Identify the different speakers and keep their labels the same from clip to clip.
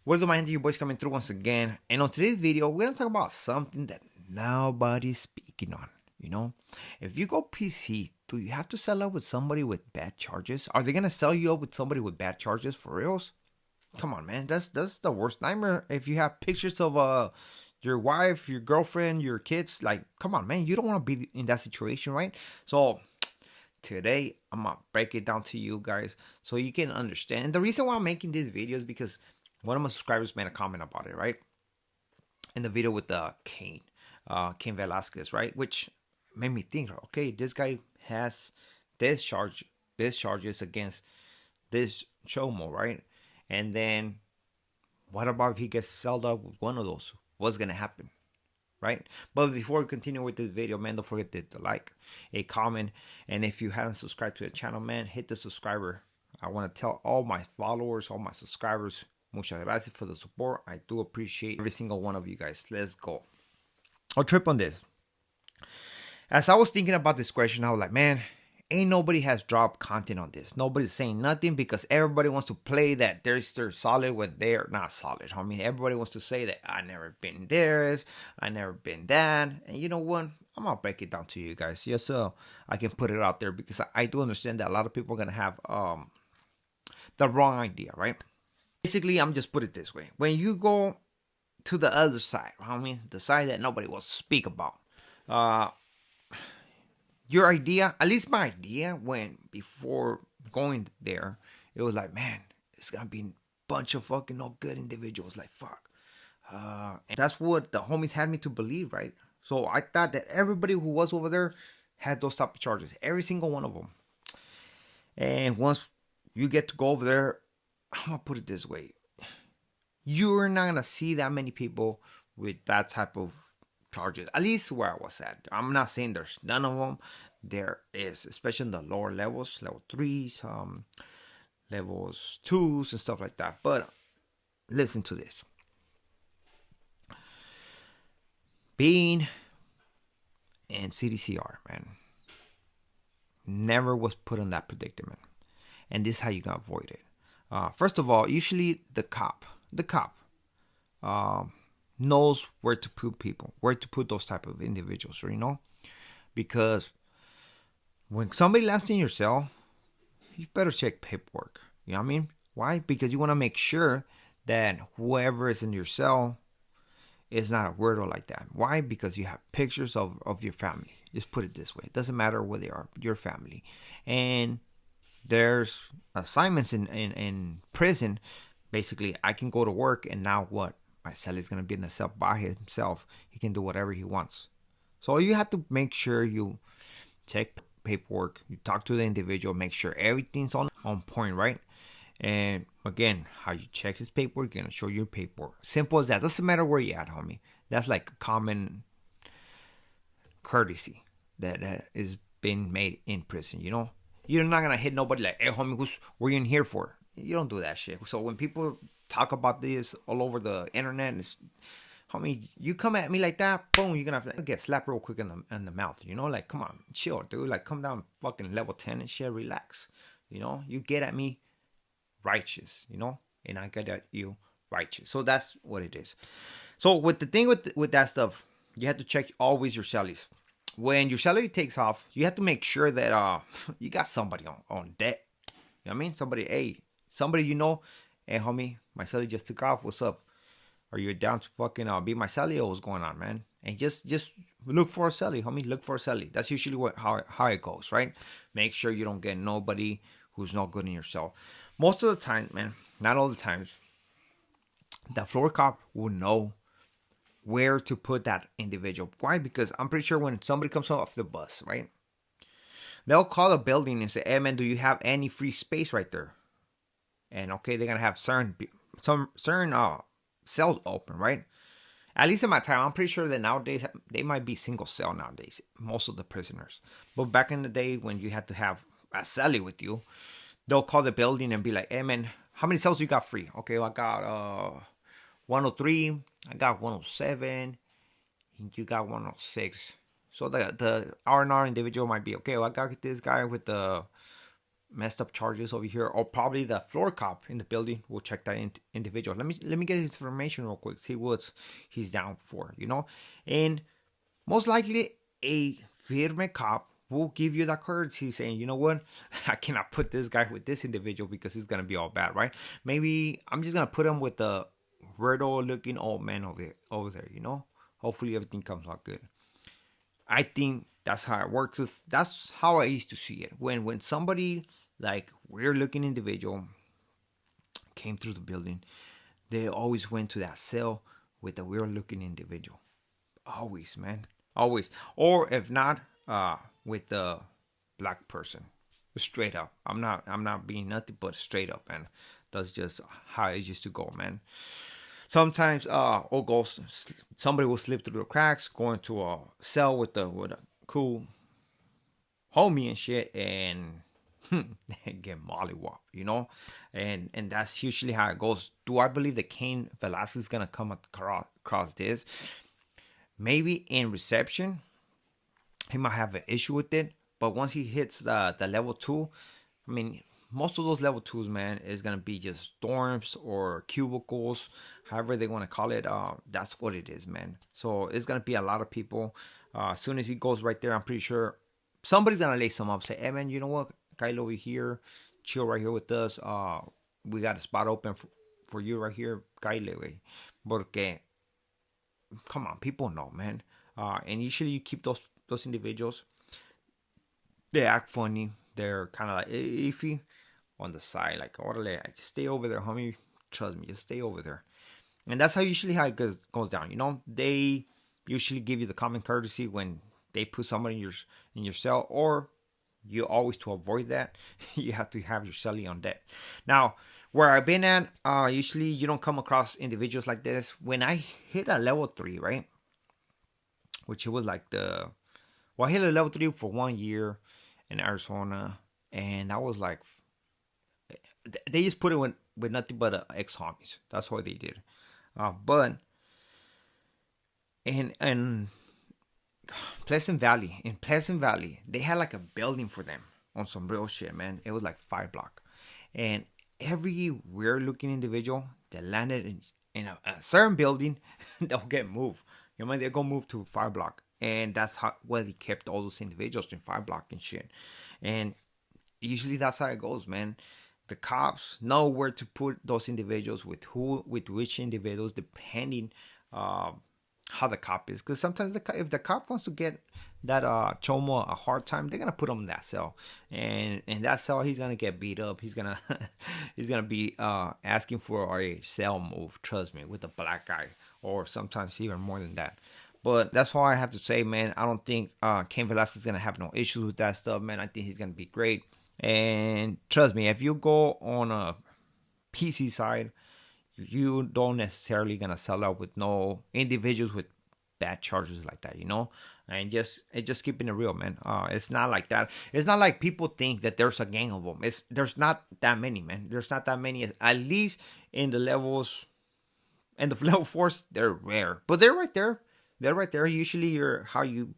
Speaker 1: What do my hand, you boys coming through once again? And on today's video, we're gonna talk about something that nobody's speaking on. You know, if you go PC, do you have to sell up with somebody with bad charges? Are they gonna sell you up with somebody with bad charges for reals? Come on, man. That's the worst nightmare. If you have pictures of your wife, your girlfriend, your kids, like, come on, man. You don't want to be in that situation, right? So today I'm gonna break it down to you guys so you can understand. And the reason why I'm making this video is because one of my subscribers made a comment about it, right? In the video with the Cain Velazquez, right? Which made me think, okay, this guy has this charges against this chomo, right? And then what about if he gets sold up with one of those? What's gonna happen? Right? But before we continue with this video, man, don't forget to like, a comment, and if you haven't subscribed to the channel, man, hit the subscriber. I want to tell all my followers, all my subscribers, muchas gracias for the support. I do appreciate every single one of you guys. Let's go. I'll trip on this. As I was thinking about this question, I was like, man, ain't nobody has dropped content on this. Nobody's saying nothing because everybody wants to play that they're solid when they're not solid. I mean, everybody wants to say that I never been this, I never been that. And you know what? I'm gonna break it down to you guys, just so I can put it out there, because I do understand that a lot of people are gonna have the wrong idea, right? Basically, I'm just put it this way: when you go to the other side, I mean, the side that nobody wants to speak about, uh, your idea, at least my idea, when before going there, it was like, man, it's gonna be a bunch of fucking no good individuals. Like, fuck. And that's what the homies had me to believe, right? So I thought that everybody who was over there had those type of charges, every single one of them. And once you get to go over there, I'm gonna put it this way: you're not gonna see that many people with that type of charges, at least where I was at. I'm not saying there's none of them. There is, especially in the lower levels, level 3s, levels 2s, and stuff like that. But listen to this. Being in CDCR, man, never was put in that predicament. And this is how you can avoid it. First of all, usually the cop knows where to put people, where to put those type of individuals, you know? Because when somebody lands in your cell, you better check paperwork. You know what I mean? Why? Because you want to make sure that whoever is in your cell is not a weirdo like that. Why? Because you have pictures of your family. Just put it this way: it doesn't matter where they are, your family. And there's assignments in prison. Basically, I can go to work, and now what? My cell is going to be in a cell by himself. He can do whatever he wants. So you have to make sure you check paperwork, you talk to the individual, make sure everything's on point, right? And again, how you check his paperwork, you're gonna show your paperwork. Simple as that. Doesn't matter where you at, homie. That's like a common courtesy that is being made in prison. You know, you're not gonna hit nobody like, hey, homie, what are you in here for? You don't do that shit. So when people talk about this all over the internet, it's, homie, you come at me like that, boom, you're gonna get slapped real quick in the mouth. You know, like, come on, chill, dude. Like, come down fucking level 10 and shit, relax. You know, you get at me righteous, you know, and I get at you righteous. So that's what it is. So with the thing with that stuff, you have to check always your cellies. When your salary takes off, you have to make sure that you got somebody on debt. You know what I mean? Somebody you know, hey homie, my salary just took off. What's up? Are you down to fucking be my celly, or what's going on, man? And just look for a celly, homie. Look for a celly. That's usually how it goes, right? Make sure you don't get nobody who's not good in your cell. Most of the time, man, not all the times, the floor cop will know where to put that individual. Why? Because I'm pretty sure when somebody comes off the bus, right, they'll call the building and say, hey man, do you have any free space right there? And okay, they're gonna have certain cells open, right? At least in my time, I'm pretty sure that nowadays they might be single cell nowadays, most of the prisoners. But back in the day when you had to have a celly with you, they'll call the building and be like, hey man, how many cells you got free? Okay, well, I got 103, I got 107, you got 106. So the R&R individual might be, okay, well, I got this guy with the messed up charges over here, or probably the floor cop in the building will check that individual. Let me get his information real quick, see what he's down for, and most likely a firme cop will give you that courtesy saying, you know what, I cannot put this guy with this individual because it's gonna be all bad, right? Maybe I'm just gonna put him with the weirdo looking old man over there, Hopefully everything comes out good. I think that's how it works. That's how I used to see it. When somebody like weird looking individual came through the building, they always went to that cell with the weird looking individual. Always, man. Always. Or if not, with the black person. Straight up. I'm not being nothing but straight up, man. That's just how it used to go, man. Sometimes somebody will slip through the cracks, go into a cell with a cool homie and shit, and get mollywopped, and that's usually how it goes. Do I believe that Cain Velazquez is gonna come across this? Maybe in reception, he might have an issue with it, but once he hits the level 2, I mean, most of those level 2s, man, is gonna be just dorms or cubicles, however they want to call it. That's what it is, man. So it's gonna be a lot of people. As soon as he goes right there, I'm pretty sure somebody's gonna lace him up, say, hey man, you know what, Kyle over here, chill right here with us. We got a spot open for you right here, Kyle, porque come on, people know, man. And usually you keep those individuals. They act funny. They're kind of like iffy on the side, like, orale, just stay over there, homie. Trust me, just stay over there. And that's how it goes down. They usually give you the common courtesy when they put somebody in your cell, or you always, to avoid that, you have to have your cellie on deck. Now, where I've been at, usually you don't come across individuals like this. When I hit a level 3, right, which it was like I hit a level 3 for 1 year in Arizona, and I was like, they just put it with nothing but ex-homies. That's what they did. But in Pleasant Valley, they had like a building for them on some real shit, man. It was like 5 block, and every weird looking individual that landed in a certain building, they'll get moved. They'll go move to 5 block, and that's where they kept all those individuals in 5 block and shit. And usually that's how it goes, man. The cops know where to put those individuals with which individuals, depending how the cop is. Because sometimes if the cop wants to get that chomo a hard time, they're gonna put him in that cell, and in that cell he's gonna get beat up. He's gonna be asking for a cell move. Trust me, with the black guy, or sometimes even more than that. But that's all I have to say, man. I don't think Cain Velasquez is gonna have no issues with that stuff, man. I think he's gonna be great. And trust me, if you go on a PC side, you don't necessarily gonna sell out with no individuals with bad charges like that, and just keeping it real, man. It's not like that. It's not like people think that there's a gang of them. There's not that many, man. There's not that many. At least in the levels, and the level 4s, they're rare, but they're right there. They're right there. Usually, how you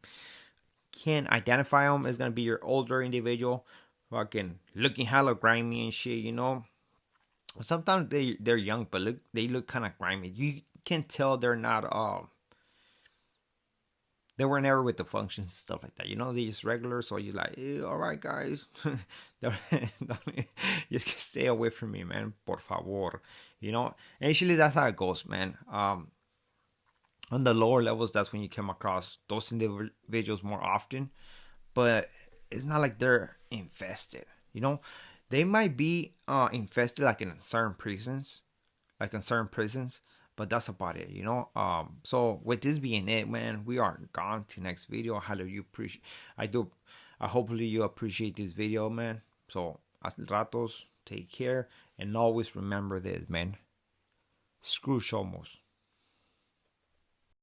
Speaker 1: can identify them is gonna be your older individual, fucking looking hella grimy and shit, Sometimes they're young, but they look kind of grimy. You can tell they're not they were never with the functions and stuff like that. They just regular. So you're like, all right, guys, just stay away from me, man, por favor. And usually that's how it goes, man. On the lower levels, that's when you come across those individuals more often, but it's not like they're infested. They might be infested like in certain prisons, but that's about it. So with this being it, man, we are gone to next video. How do you appreciate? Hopefully you appreciate this video, man. So hasta ratos, take care, and always remember this, man. Screw Shomos.